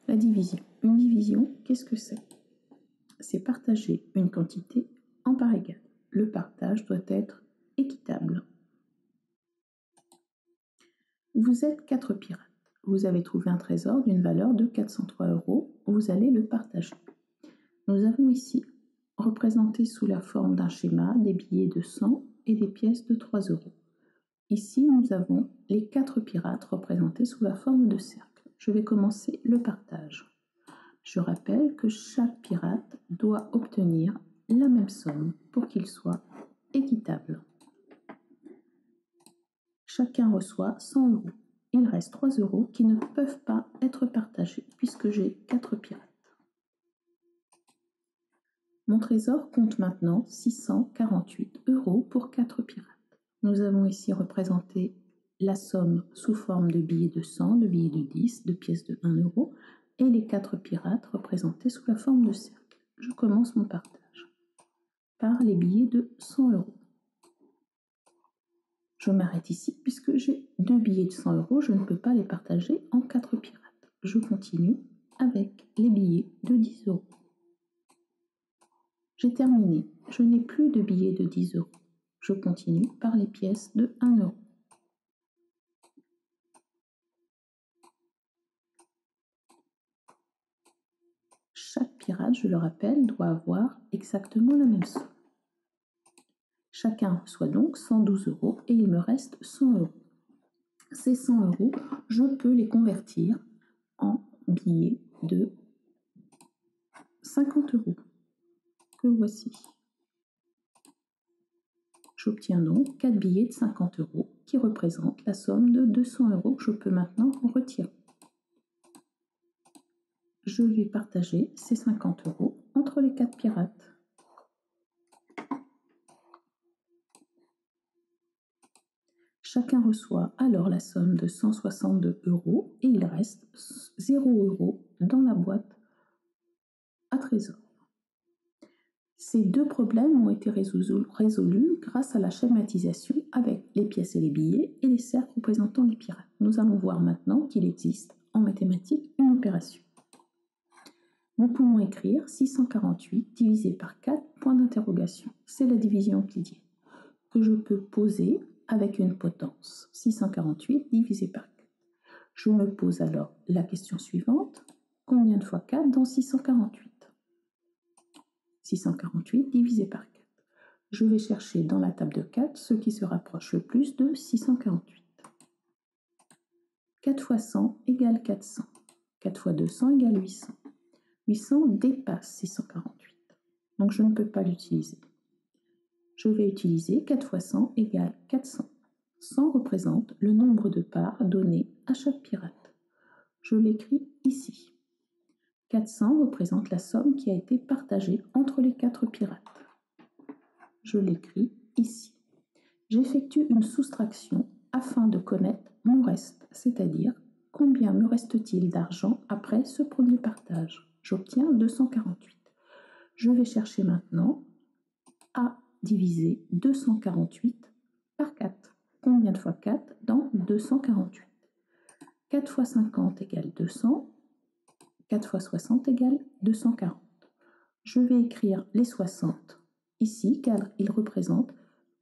la division. Une division, qu'est-ce que c'est? C'est partager une quantité en parts égales. Le partage doit être équitable. Vous êtes 4 pirates. Vous avez trouvé un trésor d'une valeur de 403 €. Vous allez le partager. Nous avons ici représenté sous la forme d'un schéma des billets de 100 et des pièces de 3 €. Ici, nous avons les 4 pirates représentés sous la forme de cercle. Je vais commencer le partage. Je rappelle que chaque pirate doit obtenir la même somme pour qu'il soit équitable. Chacun reçoit 100 €. Il reste 3 € qui ne peuvent pas être partagés puisque j'ai 4 pirates. Mon trésor compte maintenant 648 € pour 4 pirates. Nous avons ici représenté la somme sous forme de billets de 100, de billets de 10, de pièces de 1 € et les 4 pirates représentés sous la forme de cercle. Je commence mon partage par les billets de 100 €. Je m'arrête ici puisque j'ai 2 billets de 100 €, je ne peux pas les partager en 4 pirates. Je continue avec les billets de 10 €. J'ai terminé, je n'ai plus de billets de 10 €. Je continue par les pièces de 1 €. Chaque pirate, je le rappelle, doit avoir exactement la même somme. Chacun reçoit donc 112 € et il me reste 100 €. Ces 100 €, je peux les convertir en billets de 50 € que voici. J'obtiens donc 4 billets de 50 € qui représentent la somme de 200 € que je peux maintenant retirer. Je vais partager ces 50 € entre les 4 pirates. Chacun reçoit alors la somme de 162 € et il reste 0 € dans la boîte à trésor. Ces deux problèmes ont été résolus grâce à la schématisation avec les pièces et les billets et les cercles représentant les pirates. Nous allons voir maintenant qu'il existe en mathématiques une opération. Nous pouvons écrire 648 divisé par 4, point d'interrogation. C'est la division euclidienne que je peux poser avec une potence. 648 divisé par 4. Je me pose alors la question suivante. Combien de fois 4 dans 648 ? 648 divisé par 4. Je vais chercher dans la table de 4 ce qui se rapproche le plus de 648. 4 fois 100 égale 400. 4 fois 200 égale 800. 800 dépasse 648. Donc je ne peux pas l'utiliser. Je vais utiliser 4 fois 100 égale 400. 100 représente le nombre de parts données à chaque pirate. Je l'écris ici. 400 représente la somme qui a été partagée entre les 4 pirates. Je l'écris ici. J'effectue une soustraction afin de connaître mon reste, c'est-à-dire combien me reste-t-il d'argent après ce premier partage. J'obtiens 248. Je vais chercher maintenant à diviser 248 par 4. Combien de fois 4 dans 248 ? 4 fois 50 égale 200. 4 fois 60 égale 240. Je vais écrire les 60 ici car ils représentent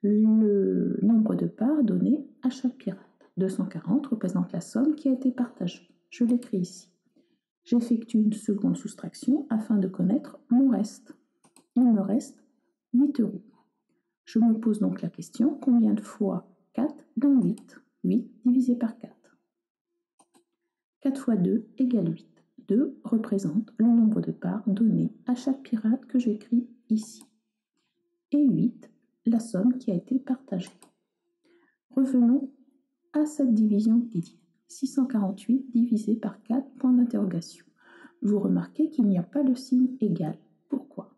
le nombre de parts données à chaque pirate. 240 représente la somme qui a été partagée. Je l'écris ici. J'effectue une seconde soustraction afin de connaître mon reste. Il me reste 8 €. Je me pose donc la question, combien de fois 4 dans 8 ? 8 divisé par 4. 4 fois 2 égale 8. 2 représente le nombre de parts données à chaque pirate que j'écris ici. Et 8, la somme qui a été partagée. Revenons à cette division euclidienne. 648 divisé par 4, point d'interrogation. Vous remarquez qu'il n'y a pas le signe égal. Pourquoi ?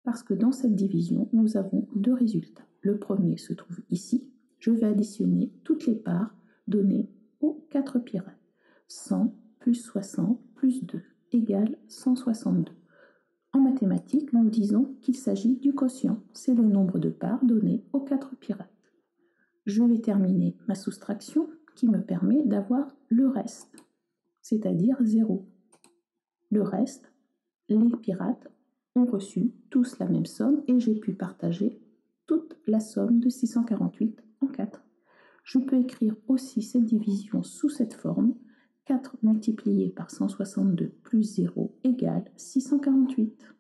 Parce que dans cette division, nous avons deux résultats. Le premier se trouve ici. Je vais additionner toutes les parts données aux 4 pirates. 100 plus 60 plus 2 égale 162. En mathématiques, nous disons qu'il s'agit du quotient. C'est le nombre de parts données aux 4 pirates. Je vais terminer ma soustraction qui me permet d'avoir le reste, c'est-à-dire 0. Le reste, les pirates ont reçu tous la même somme et j'ai pu partager toute la somme de 648 en 4. Je peux écrire aussi cette division sous cette forme. 4 multiplié par 162 plus 0 égale 648.